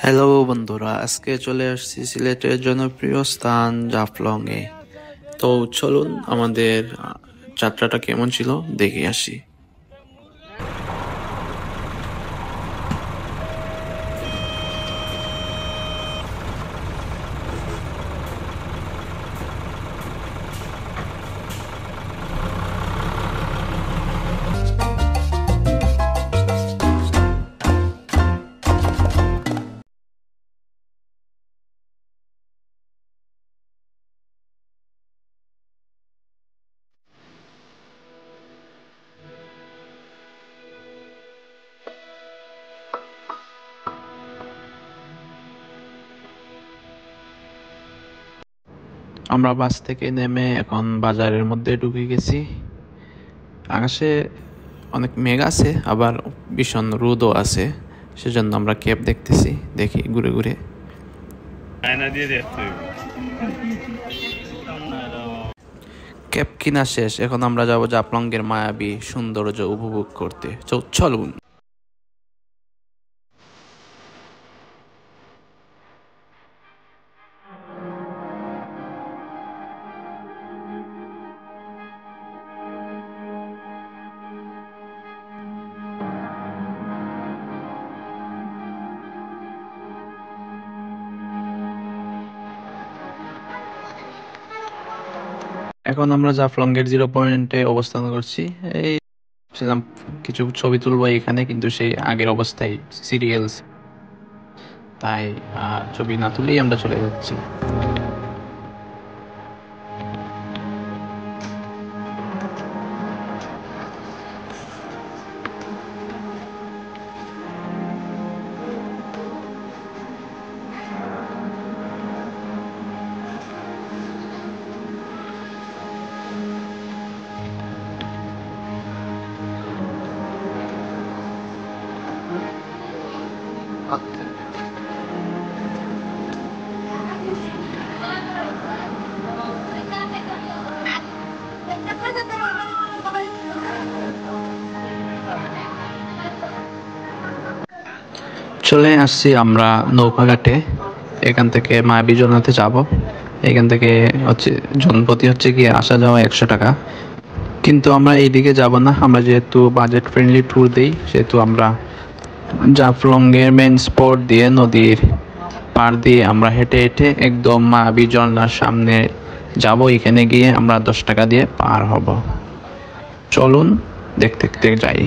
Hello বন্ধুরা, আজকে চলে আসছি সিলেটের জনপ্রিয় স্থান জাফলং এ। তো চলুন আমাদের যাত্রাটা কেমন ছিল দেখে আসি। আমরা বাস থেকে নেমে এখন বাজারের মধ্যে ঢুকে গেছি। আকাশে অনেক মেঘ আছে, আবার ভীষণ রোদও আছে, সেজন্য আমরা ক্যাব দেখতেছি, দেখি ঘুরে ঘুরে। ক্যাব কিনা শেষ, এখন আমরা যাবো জাফলং এর মায়াবী সৌন্দর্য উপভোগ করতে। চলুন। এখন আমরা জাফলং এর 0 পয়েন্টে অবস্থান করছি। এই ছিলাম কিছু ছবি তুলবো এখানে, কিন্তু সেই আগের অবস্থায় সিরিয়ালস, তাই ছবি না তুলেই আমরা চলে যাচ্ছি। চলে আসছি আমরা নৌকাঘাটে। এখান থেকে মায়াবী ঝর্ণাতে যাব। এখান থেকে হচ্ছে জনপ্রতি হচ্ছে কি আসা যাওয়া 100 টাকা, কিন্তু আমরা এইদিকে যাব না। আমরা যেহেতু বাজেট ফ্রেন্ডলি ট্যুর দিই, সেহেতু আমরা জাফলং এর মেন স্পট দিয়ে নদীর পার দিয়ে আমরা হেঁটে হেঁটে একদম মায়াবী ঝর্ণার সামনে যাব। এখানে গিয়ে আমরা 10 টাকা দিয়ে পার হব। চলুন দেখতে দেখতে যাই।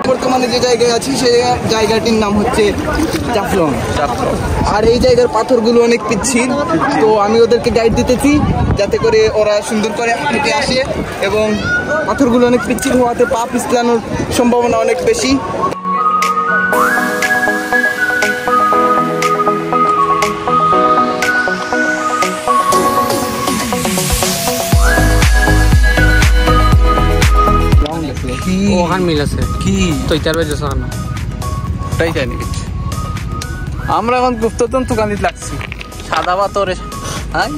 বর্তমানে যে জায়গায় আছি সেই জায়গাটির নাম হচ্ছে জাফলং। আর এই জায়গার পাথরগুলো অনেক পিচ্ছিল, তো আমি ওদেরকে গাইড দিতেছি যাতে করে ওরা সুন্দর করে হেঁটে আসে, এবং পাথরগুলো অনেক পিচ্ছিল হওয়াতে পা পিছলানোর সম্ভাবনা অনেক বেশি। ওখান মিল আছে কি তো ইতার বাজে সামনে তাই জানি আমরা এখন গুপ্ততন্ত্র গানিত লাগছি সাদা পাথরে। হ্যাঁ,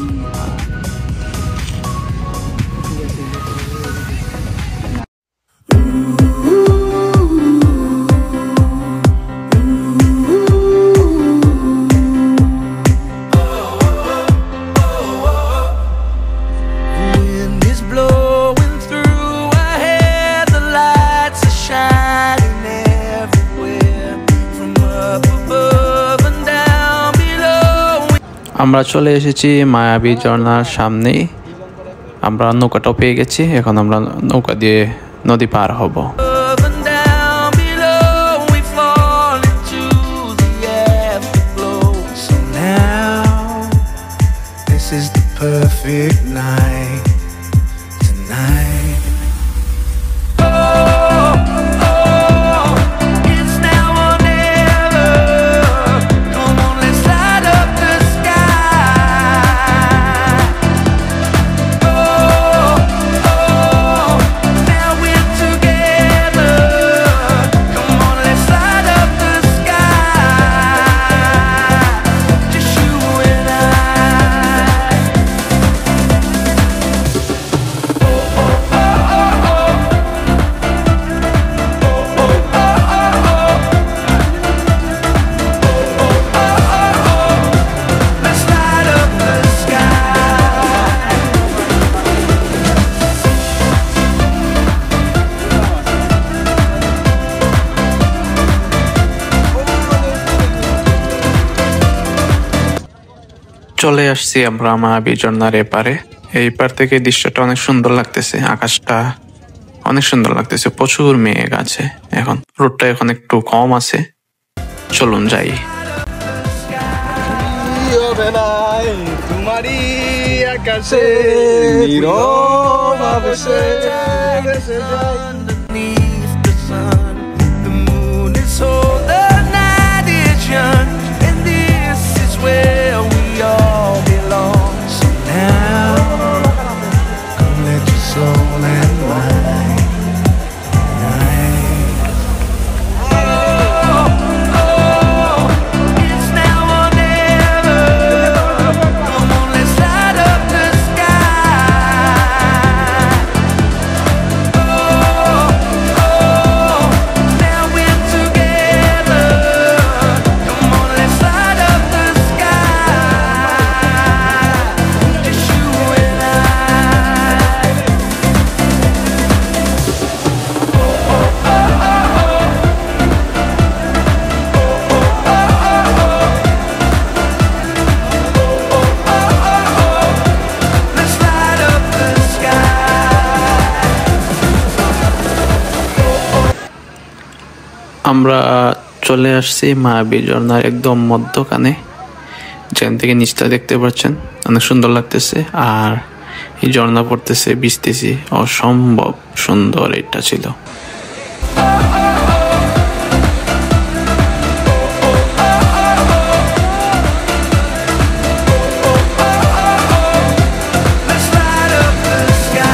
আমরা চলে এসেছি মায়াবী ঝর্ণার সামনেই। আমরা নৌকাটাও পেয়ে গেছি, এখন আমরা নৌকা দিয়ে নদী পার হব। চলে আসছি আমরা মায়াবী ঝর্ণার এপারে। এই পার থেকে দৃশ্যটা অনেক সুন্দর লাগতেছে, আকাশটা অনেক সুন্দর লাগতেছে, প্রচুর মেঘ আছে। এখন রোদটা এখন একটু কম আছে, চলুন যাই। তোমারই আকাশে নীরব আবেশে ভেসে যায়। Underneath the sun, the moon is whole, the night is young, and this is where we all belong. So now, come let your soul and mine unite. It's now or never. Come on, let's light up the sky. Now we're together. Come on, let's light up the sky. Just you and I. Let's light up the sky. আমরা চলে আসছি মায়াবী ঝর্ণার একদম মধ্যখানে, যেখান থেকে নিচটা দেখতে পাচ্ছেন, অনেক সুন্দর লাগতেছে। আর এই ঝর্ণা পড়তেছে, ভিজতেছি, অসম্ভব সুন্দর এটা ছিল। Let's light up the sky.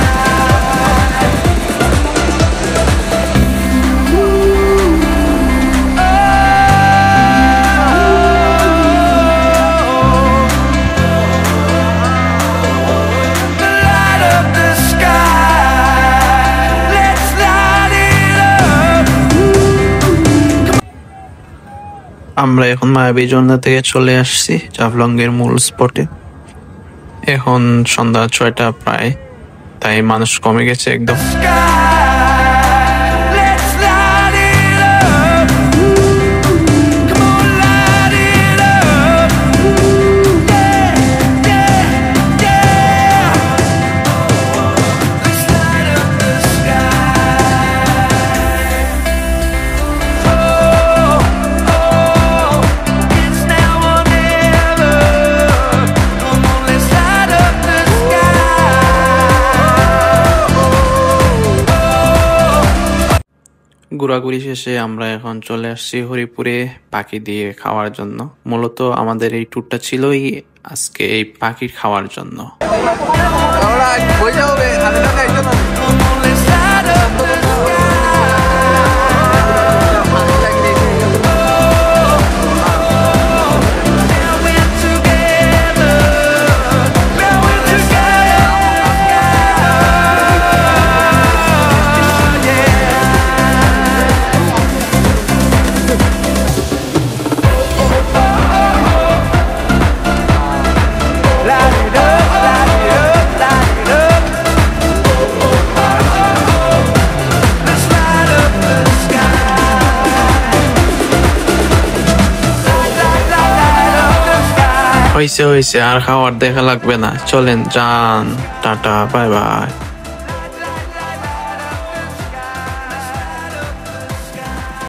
Light up the sky. Let's light it up. আমরা এখন মায়াবী ঝর্ণা থেকে চলে আসছি জাফলং এর মূল স্পটে। এখন সন্ধ্যা 6টা প্রায়, তাই মানুষ কমে গেছে একদম। Let's light it up. Come on, light it up. Yeah, yeah, yeah. Let's light up the sky. Oh, it's now or never. Come on, let's light up the sky. ঘোরাঘুরি শেষে আমরা এখন চলে আসছি হরিপুরে পাখি দিয়ে খাওয়ার জন্য। মূলত আমাদের এই ট্যুরটা ছিলই আজকে এই পাখির খাওয়ার জন্য। Come on, let's light up the sky. Now we're together. Now we're together. Light it up, light it up, light it up. Let's light up the sky. Light, light, light, light up the sky. হয়েছে, আর খাওয়ার দেখা লাগবে না, চলেন যান, tata, bye bye.